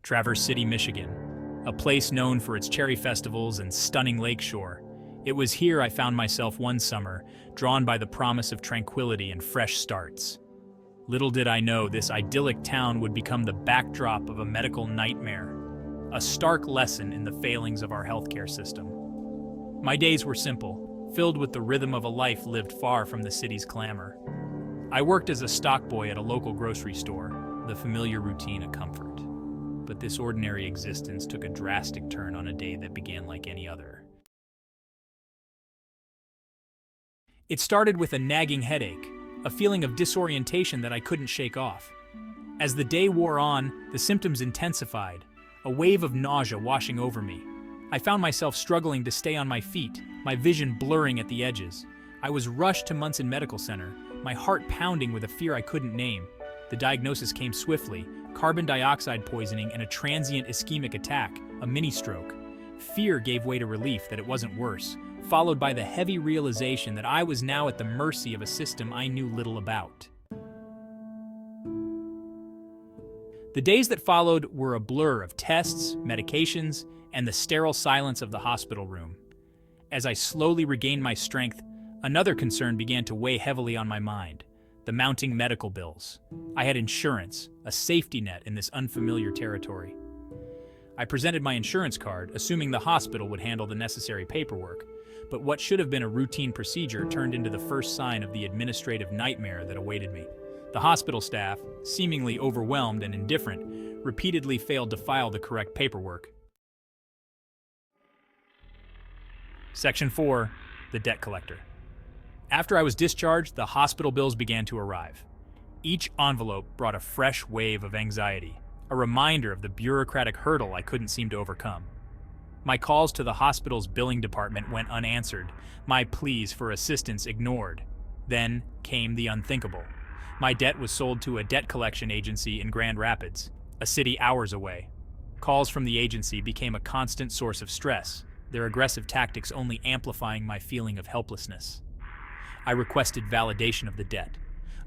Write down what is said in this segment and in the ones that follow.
Traverse City, Michigan, a place known for its cherry festivals and stunning lakeshore. It was here I found myself one summer, drawn by the promise of tranquility and fresh starts. Little did I know this idyllic town would become the backdrop of a medical nightmare, a stark lesson in the failings of our healthcare system. My days were simple, filled with the rhythm of a life lived far from the city's clamor. I worked as a stock boy at a local grocery store, the familiar routine a comfort. But this ordinary existence took a drastic turn on a day that began like any other. It started with a nagging headache, a feeling of disorientation that I couldn't shake off. As the day wore on, the symptoms intensified, a wave of nausea washing over me. I found myself struggling to stay on my feet, my vision blurring at the edges. I was rushed to Munson Medical Center, my heart pounding with a fear I couldn't name. The diagnosis came swiftly: carbon dioxide poisoning and a transient ischemic attack, a mini-stroke. Fear gave way to relief that it wasn't worse, followed by the heavy realization that I was now at the mercy of a system I knew little about. The days that followed were a blur of tests, medications, and the sterile silence of the hospital room. As I slowly regained my strength, another concern began to weigh heavily on my mind: the mounting medical bills. I had insurance, a safety net in this unfamiliar territory. I presented my insurance card, assuming the hospital would handle the necessary paperwork, but what should have been a routine procedure turned into the first sign of the administrative nightmare that awaited me. The hospital staff, seemingly overwhelmed and indifferent, repeatedly failed to file the correct paperwork. Section 4. The Debt Collector. After I was discharged, the hospital bills began to arrive. Each envelope brought a fresh wave of anxiety, a reminder of the bureaucratic hurdle I couldn't seem to overcome. My calls to the hospital's billing department went unanswered, my pleas for assistance ignored. Then came the unthinkable. My debt was sold to a debt collection agency in Grand Rapids, a city hours away. Calls from the agency became a constant source of stress, their aggressive tactics only amplifying my feeling of helplessness. I requested validation of the debt,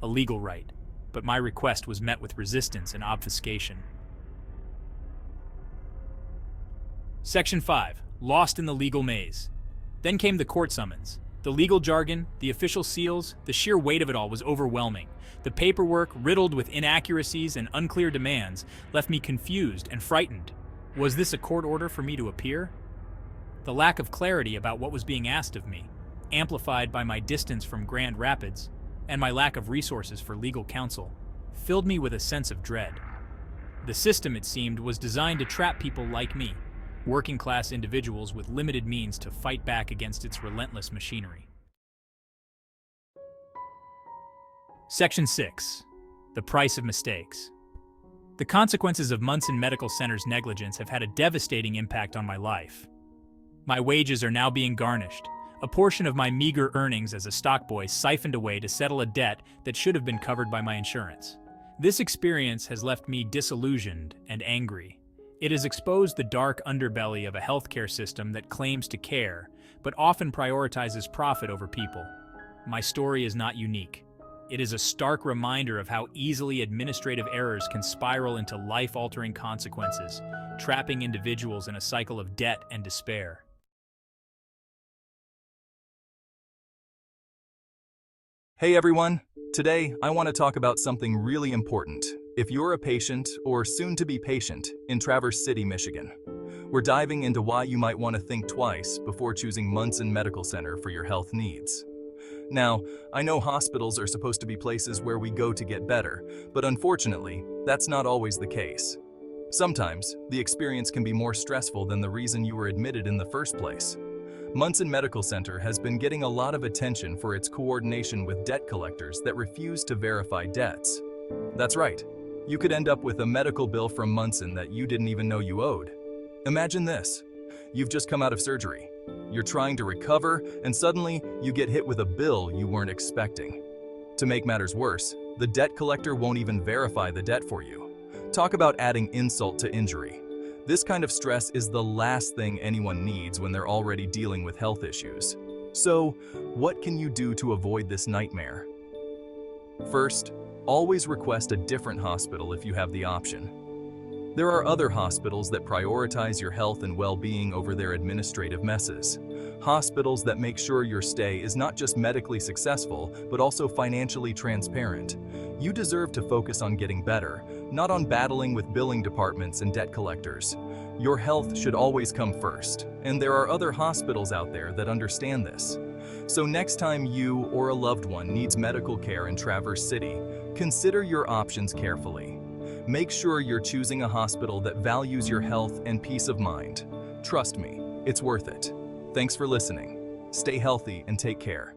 a legal right, but my request was met with resistance and obfuscation. Section 5. Lost in the legal maze. Then came the court summons. The legal jargon, the official seals, the sheer weight of it all was overwhelming. The paperwork, riddled with inaccuracies and unclear demands, left me confused and frightened. Was this a court order for me to appear? The lack of clarity about what was being asked of me, amplified by my distance from Grand Rapids and my lack of resources for legal counsel, filled me with a sense of dread. The system, it seemed, was designed to trap people like me, working-class individuals with limited means, to fight back against its relentless machinery. Section 6. The Price of Mistakes. The consequences of Munson Medical Center's negligence have had a devastating impact on my life. My wages are now being garnished, a portion of my meager earnings as a stock boy siphoned away to settle a debt that should have been covered by my insurance. This experience has left me disillusioned and angry. It has exposed the dark underbelly of a healthcare system that claims to care, but often prioritizes profit over people. My story is not unique. It is a stark reminder of how easily administrative errors can spiral into life-altering consequences, trapping individuals in a cycle of debt and despair. Hey everyone! Today, I want to talk about something really important. If you're a patient, or soon-to-be patient, in Traverse City, Michigan, we're diving into why you might want to think twice before choosing Munson Medical Center for your health needs. Now, I know hospitals are supposed to be places where we go to get better, but unfortunately, that's not always the case. Sometimes, the experience can be more stressful than the reason you were admitted in the first place. Munson Medical Center has been getting a lot of attention for its coordination with debt collectors that refuse to verify debts. That's right, you could end up with a medical bill from Munson that you didn't even know you owed. Imagine this. You've just come out of surgery. You're trying to recover, and suddenly you get hit with a bill you weren't expecting. To make matters worse, the debt collector won't even verify the debt for you. Talk about adding insult to injury. This kind of stress is the last thing anyone needs when they're already dealing with health issues. So, what can you do to avoid this nightmare? First, always request a different hospital if you have the option. There are other hospitals that prioritize your health and well-being over their administrative messes. Hospitals that make sure your stay is not just medically successful, but also financially transparent. You deserve to focus on getting better, not on battling with billing departments and debt collectors. Your health should always come first, and there are other hospitals out there that understand this. So next time you or a loved one needs medical care in Traverse City, consider your options carefully. Make sure you're choosing a hospital that values your health and peace of mind. Trust me, it's worth it. Thanks for listening. Stay healthy and take care.